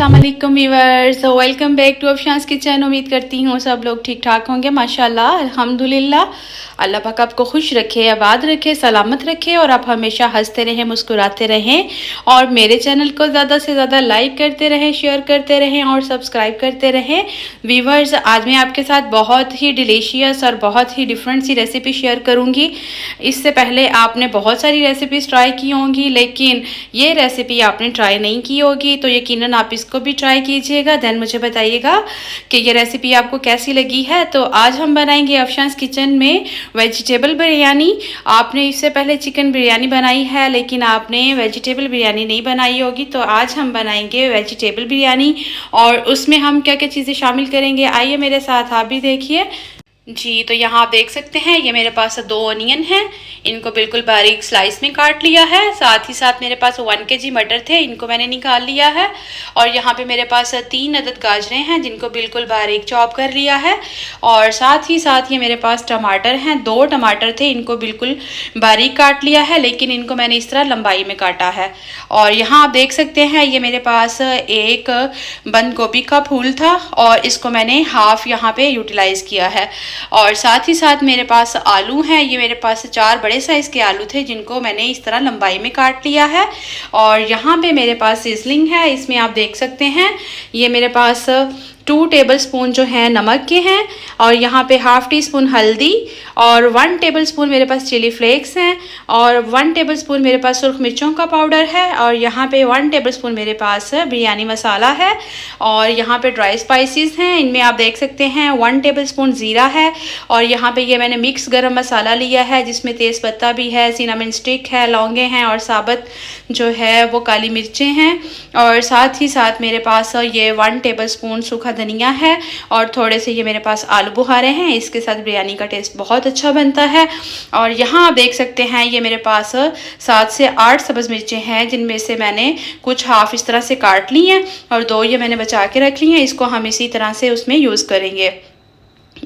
अस्सलाम वालेकुम viewers, welcome back to Afshan's kitchen. उम्मीद करती हूँ सब लोग ठीक ठाक होंगे माशाल्लाह अल्हम्दुलिल्लाह। अल्लाह पाक आपको खुश रखे, आबाद रखे, सलामत रखे और आप हमेशा हंसते रहें, मुस्कुराते रहें और मेरे चैनल को ज़्यादा से ज़्यादा लाइक करते रहें, शेयर करते रहें और सब्सक्राइब करते रहें। व्यूअर्स, आज मैं आपके साथ बहुत ही डिलीशियस और बहुत ही डिफरेंट सी रेसिपी शेयर करूँगी। इससे पहले आपने बहुत सारी रेसिपीज़ ट्राई की होंगी, लेकिन ये रेसिपी आपने ट्राई नहीं की होगी, तो यकीनन आप इसको भी ट्राई कीजिएगा। देन मुझे बताइएगा कि ये रेसिपी आपको कैसी लगी है। तो आज हम बनाएंगे अफशांस किचन में वेजिटेबल बिरयानी। आपने इससे पहले चिकन बिरयानी बनाई है, लेकिन आपने वेजिटेबल बिरयानी नहीं बनाई होगी, तो आज हम बनाएंगे वेजिटेबल बिरयानी। और उसमें हम क्या क्या चीज़ें शामिल करेंगे, आइए मेरे साथ आप भी देखिए। जी, तो यहाँ आप देख सकते हैं ये मेरे पास 2 ऑनियन हैं, इनको बिल्कुल बारीक स्लाइस में काट लिया है। साथ ही साथ मेरे पास 1 kg मटर थे, इनको मैंने निकाल लिया है। और यहाँ पे मेरे पास 3 अदद गाजरें हैं, जिनको बिल्कुल बारीक चॉप कर लिया है। और साथ ही साथ ये मेरे पास टमाटर हैं, 2 टमाटर थे, इनको बिल्कुल बारीक काट लिया है, लेकिन इनको मैंने इस तरह लंबाई में काटा है। और यहाँ आप देख सकते हैं ये मेरे पास एक बंद गोभी का फूल था और इसको मैंने हाफ यहाँ पे यूटिलाइज़ किया है। और साथ ही साथ मेरे पास आलू हैं, ये मेरे पास 4 बड़े साइज़ के आलू थे, जिनको मैंने इस तरह लंबाई में काट लिया है। और यहाँ पे मेरे पास सिजलिंग है, इसमें आप देख सकते हैं ये मेरे पास 2 टेबलस्पून जो हैं नमक के हैं। और यहाँ पे ½ टीस्पून हल्दी और 1 टेबलस्पून मेरे पास चिली फ्लेक्स हैं और 1 टेबलस्पून मेरे पास सुर्ख मिर्चों का पाउडर है। और यहाँ पे 1 टेबलस्पून मेरे पास बिरयानी मसाला है। और यहाँ पे ड्राई स्पाइसेस हैं, इनमें आप देख सकते हैं 1 टेबलस्पून ज़ीरा है। और यहाँ पे ये मैंने मिक्स गरम मसाला लिया है, जिसमें तेज़पत्ता भी है, सिनामन स्टिक है, लौंगे हैं और साबुत जो है वो काली मिर्चें हैं। और साथ ही साथ मेरे पास ये 1 टेबलस्पून सूखा धनिया है और थोड़े से ये मेरे पास आलू बुखारे हैं। इसके साथ बिरयानी का टेस्ट बहुत अच्छा बनता है। और यहाँ आप देख सकते हैं ये मेरे पास 7 से 8 सब्ज़ मिर्चें हैं, जिनमें से मैंने कुछ हाफ इस तरह से काट ली हैं और 2 ये मैंने बचा के रख ली हैं। इसको हम इसी तरह से उसमें यूज़ करेंगे।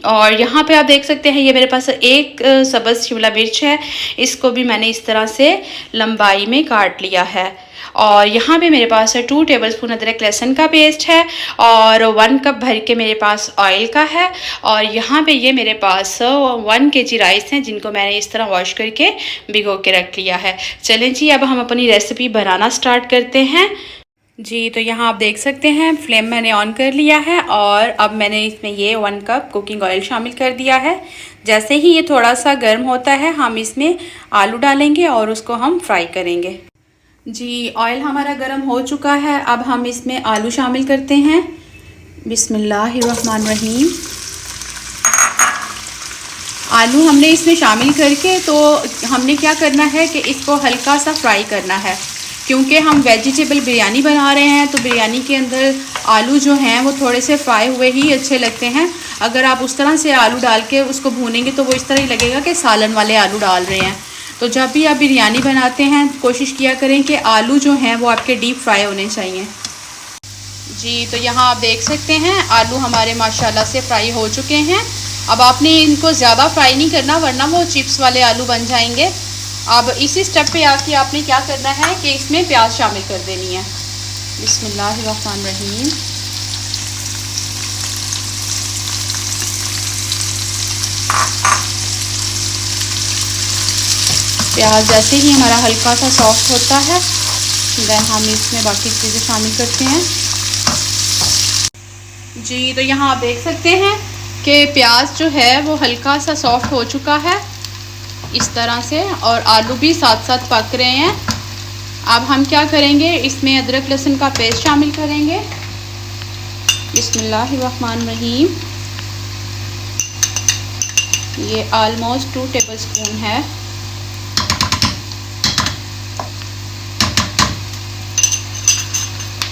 और यहाँ पे आप देख सकते हैं ये मेरे पास एक सब्ज़ शिमला मिर्च है, इसको भी मैंने इस तरह से लंबाई में काट लिया है। और यहाँ पे मेरे पास 2 टेबलस्पून अदरक लहसुन का पेस्ट है और 1 कप भर के मेरे पास ऑयल का है। और यहाँ पे ये मेरे पास 1 kg राइस हैं, जिनको मैंने इस तरह वॉश करके भिगो के रख लिया है। चलें जी, अब हम अपनी रेसिपी बनाना स्टार्ट करते हैं। जी, तो यहाँ आप देख सकते हैं फ्लेम मैंने ऑन कर लिया है और अब मैंने इसमें ये 1 कप कुकिंग ऑयल शामिल कर दिया है। जैसे ही ये थोड़ा सा गर्म होता है, हम इसमें आलू डालेंगे और उसको हम फ्राई करेंगे। जी, ऑयल हमारा गर्म हो चुका है, अब हम इसमें आलू शामिल करते हैं। बिस्मिल्लाहिर्रहमानिर्रहीम। आलू हमने इसमें शामिल करके तो हमने क्या करना है कि इसको हल्का सा फ्राई करना है, क्योंकि हम वेजिटेबल बिरयानी बना रहे हैं, तो बिरयानी के अंदर आलू जो हैं वो थोड़े से फ्राई हुए ही अच्छे लगते हैं। अगर आप उस तरह से आलू डाल के उसको भूनेंगे तो वो इस तरह ही लगेगा कि सालन वाले आलू डाल रहे हैं। तो जब भी आप बिरयानी बनाते हैं कोशिश किया करें कि आलू जो हैं वो आपके डीप फ्राई होने चाहिए। जी, तो यहाँ आप देख सकते हैं आलू हमारे माशाल्लाह से फ्राई हो चुके हैं। अब आपने इनको ज़्यादा फ्राई नहीं करना, वरना वो चिप्स वाले आलू बन जाएंगे। अब इसी स्टेप पे आके आपने क्या करना है कि इसमें प्याज शामिल कर देनी है। बिस्मिल्लाहिर्रहमानिर्रहीम। प्याज जैसे ही हमारा हल्का सा सॉफ्ट होता है, देन हम इसमें बाकी चीज़ें शामिल करते हैं। जी, तो यहाँ आप देख सकते हैं कि प्याज जो है वो हल्का सा सॉफ्ट हो चुका है इस तरह से, और आलू भी साथ साथ पक रहे हैं। अब हम क्या करेंगे, इसमें अदरक लहसुन का पेस्ट शामिल करेंगे। बिस्मिल्लाहिर्रहमानिर्रहीम। ये ऑलमोस्ट 2 टेबलस्पून है।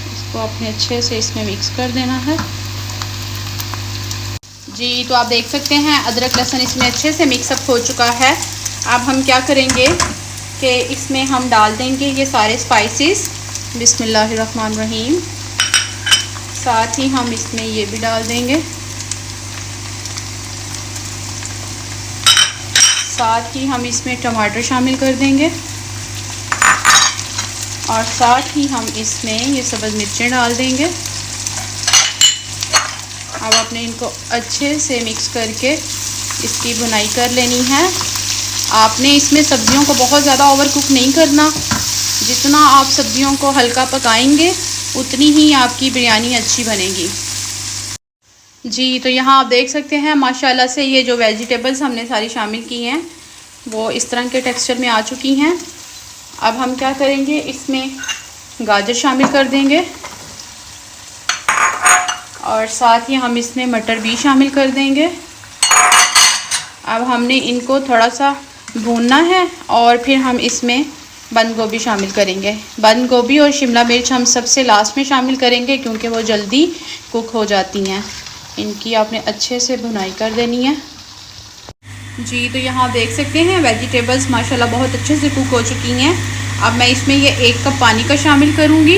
इसको अपने अच्छे से इसमें मिक्स कर देना है। जी, तो आप देख सकते हैं अदरक लहसुन इसमें अच्छे से मिक्सअप हो चुका है। अब हम क्या करेंगे कि इसमें हम डाल देंगे ये सारे स्पाइसेस। बिस्मिल्लाहिर्रहमानिर्रहीम। साथ ही हम इसमें ये भी डाल देंगे। साथ ही हम इसमें टमाटर शामिल कर देंगे और साथ ही हम इसमें ये सब्ज़ मिर्चें डाल देंगे। अब आपने इनको अच्छे से मिक्स करके इसकी भुनाई कर लेनी है। आपने इसमें सब्जियों को बहुत ज़्यादा ओवर कुक नहीं करना। जितना आप सब्जियों को हल्का पकाएंगे उतनी ही आपकी बिरयानी अच्छी बनेगी। जी तो यहाँ आप देख सकते हैं माशाल्लाह से ये जो वेजिटेबल्स हमने सारी शामिल की हैं वो इस तरह के टेक्सचर में आ चुकी हैं। अब हम क्या करेंगे, इसमें गाजर शामिल कर देंगे और साथ ही हम इसमें मटर भी शामिल कर देंगे। अब हमने इनको थोड़ा सा भूनना है और फिर हम इसमें बंद गोभी शामिल करेंगे। बंद गोभी और शिमला मिर्च हम सबसे लास्ट में शामिल करेंगे क्योंकि वो जल्दी कुक हो जाती हैं। इनकी आपने अच्छे से भुनाई कर देनी है। जी तो यहाँ देख सकते हैं वेजिटेबल्स माशाल्लाह बहुत अच्छे से कुक हो चुकी हैं। अब मैं इसमें ये 1 कप पानी का शामिल करूँगी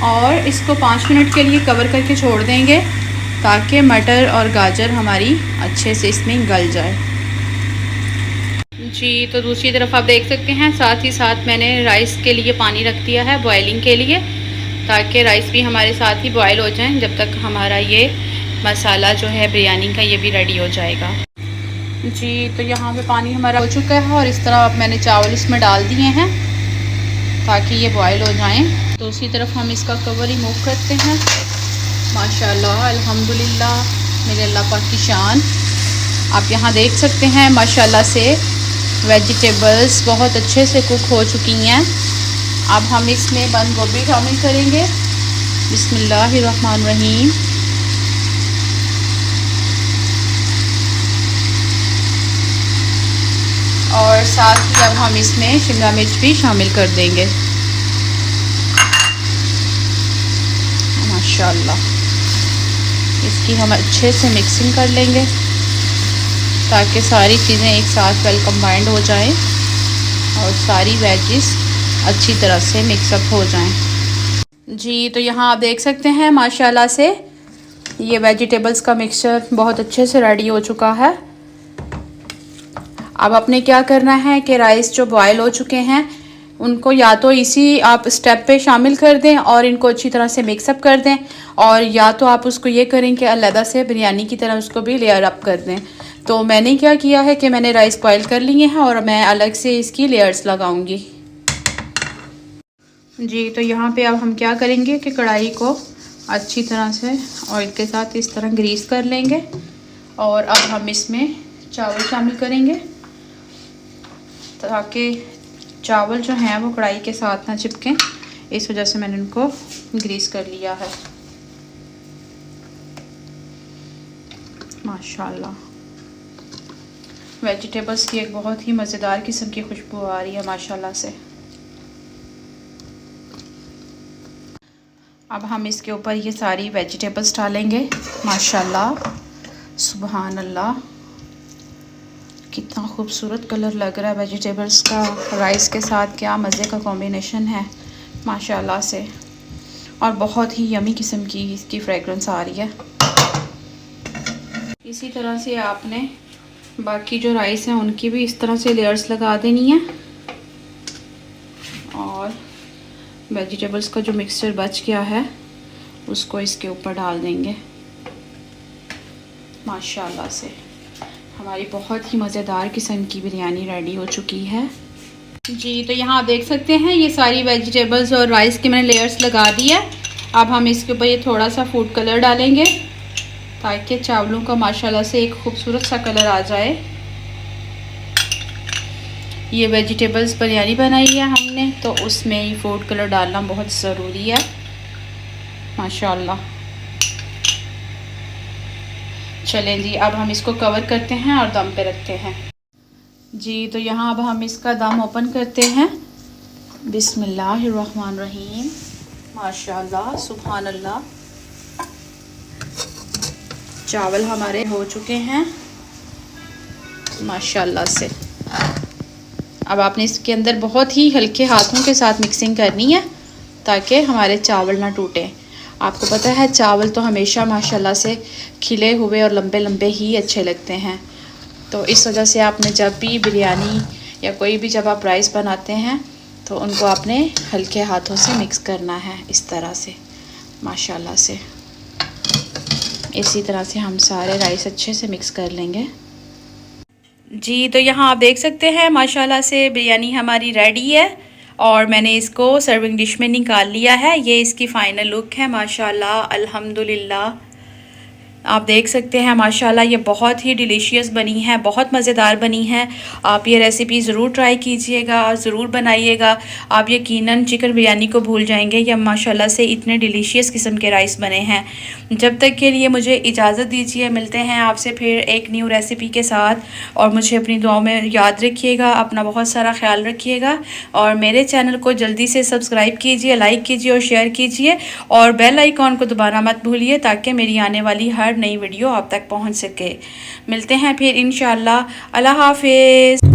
और इसको 5 मिनट के लिए कवर करके छोड़ देंगे ताकि मटर और गाजर हमारी अच्छे से इसमें गल जाए। जी तो दूसरी तरफ आप देख सकते हैं साथ ही साथ मैंने राइस के लिए पानी रख दिया है बॉयलिंग के लिए, ताकि राइस भी हमारे साथ ही बॉयल हो जाएं जब तक हमारा ये मसाला जो है बिरयानी का ये भी रेडी हो जाएगा। जी तो यहाँ पे पानी हमारा हो चुका है और इस तरह अब मैंने चावल इसमें डाल दिए हैं ताकि ये बॉयल हो जाएं। दूसरी तरफ हम इसका कवर रिमूव करते हैं। माशाल्लाह अल्हम्दुलिल्लाह मेरे अल्लाह पाक की शान। आप यहाँ देख सकते हैं माशाल्लाह से वेजिटेबल्स बहुत अच्छे से कुक हो चुकी हैं। अब हम इसमें बंद गोभी शामिल करेंगे। बिस्मिल्लाहिर्रहमानिर्रहीम। और साथ ही अब हम इसमें शिमला मिर्च भी शामिल कर देंगे। माशाल्लाह इसकी हम अच्छे से मिक्सिंग कर लेंगे ताकि सारी चीज़ें एक साथ वेल कंबाइंड हो जाएं और सारी वेजिस अच्छी तरह से मिक्सअप हो जाएं। जी तो यहाँ आप देख सकते हैं माशाल्लाह से ये वेजिटेबल्स का मिक्सचर बहुत अच्छे से रेडी हो चुका है। अब आपने क्या करना है कि राइस जो बॉयल हो चुके हैं उनको या तो इसी आप स्टेप पे शामिल कर दें और इनको अच्छी तरह से मिक्सअप कर दें, और या तो आप उसको ये करें कि अलग से बिरयानी की तरह उसको भी लेयर अप कर दें। तो मैंने क्या किया है कि मैंने राइस बॉयल कर लिए हैं और मैं अलग से इसकी लेयर्स लगाऊंगी। जी तो यहाँ पे अब हम क्या करेंगे कि कढ़ाई को अच्छी तरह से ऑयल के साथ इस तरह ग्रीस कर लेंगे और अब हम इसमें चावल शामिल करेंगे ताकि चावल जो हैं वो कढ़ाई के साथ ना चिपकें। इस वजह से मैंने उनको ग्रीस कर लिया है। माशाल्लाह वेजिटेबल्स की एक बहुत ही मज़ेदार किस्म की खुशबू आ रही है माशाल्लाह से। अब हम इसके ऊपर ये सारी वेजिटेबल्स डालेंगे। माशाल्लाह सुबहान अल्लाह कितना खूबसूरत कलर लग रहा है वेजिटेबल्स का राइस के साथ। क्या मज़े का कॉम्बिनेशन है माशाल्लाह से, और बहुत ही यमी किस्म की इसकी फ्रेगरेंस आ रही है। इसी तरह से आपने बाकी जो राइस हैं उनकी भी इस तरह से लेयर्स लगा देनी है और वेजिटेबल्स का जो मिक्सचर बच गया है उसको इसके ऊपर डाल देंगे। माशाल्लाह से हमारी बहुत ही मज़ेदार किस्म की बिरयानी रेडी हो चुकी है। जी तो यहाँ आप देख सकते हैं ये सारी वेजिटेबल्स और राइस की मैंने लेयर्स लगा दी है। अब हम इसके ऊपर ये थोड़ा सा फूड कलर डालेंगे ताकि चावलों का माशाल्लाह से एक खूबसूरत सा कलर आ जाए। ये वेजिटेबल्स बिरयानी बनाई है हमने तो उसमें ये फूड कलर डालना बहुत ज़रूरी है माशाल्लाह। चलें जी अब हम इसको कवर करते हैं और दम पे रखते हैं। जी तो यहाँ अब हम इसका दम ओपन करते हैं। बिस्मिल्लाहिर्रहमानिर्रहीम। माशाल्लाह सुभान अल्लाह चावल हमारे हो चुके हैं माशाल्लाह से। अब आपने इसके अंदर बहुत ही हल्के हाथों के साथ मिक्सिंग करनी है ताकि हमारे चावल ना टूटें। आपको पता है चावल तो हमेशा माशाल्लाह से खिले हुए और लंबे लंबे ही अच्छे लगते हैं, तो इस वजह से आपने जब भी बिरयानी या कोई भी जब आप राइस बनाते हैं तो उनको आपने हल्के हाथों से मिक्स करना है इस तरह से माशाल्लाह से। इसी तरह से हम सारे राइस अच्छे से मिक्स कर लेंगे जी। तो यहाँ आप देख सकते हैं माशाल्लाह से बिरयानी हमारी रेडी है और मैंने इसको सर्विंग डिश में निकाल लिया है। ये इसकी फ़ाइनल लुक है माशाल्लाह अल्हम्दुलिल्लाह। आप देख सकते हैं माशाल्लाह ये बहुत ही डिलीशियस बनी है, बहुत मज़ेदार बनी है। आप ये रेसिपी ज़रूर ट्राई कीजिएगा और ज़रूर बनाइएगा। आप यकीनन चिकन बिरयानी को भूल जाएंगे। ये माशाल्लाह से इतने डिलीशियस किस्म के राइस बने हैं। जब तक के लिए मुझे इजाज़त दीजिए, मिलते हैं आपसे फिर एक न्यू रेसिपी के साथ। और मुझे अपनी दुआओं में याद रखिएगा, अपना बहुत सारा ख्याल रखिएगा और मेरे चैनल को जल्दी से सब्सक्राइब कीजिए, लाइक कीजिए और शेयर कीजिए और बेल आइकॉन को दबाना मत भूलिए ताकि मेरी आने वाली हर नई वीडियो आप तक पहुंच सके। मिलते हैं फिर इंशाल्लाह। अल्लाह हाफिज़।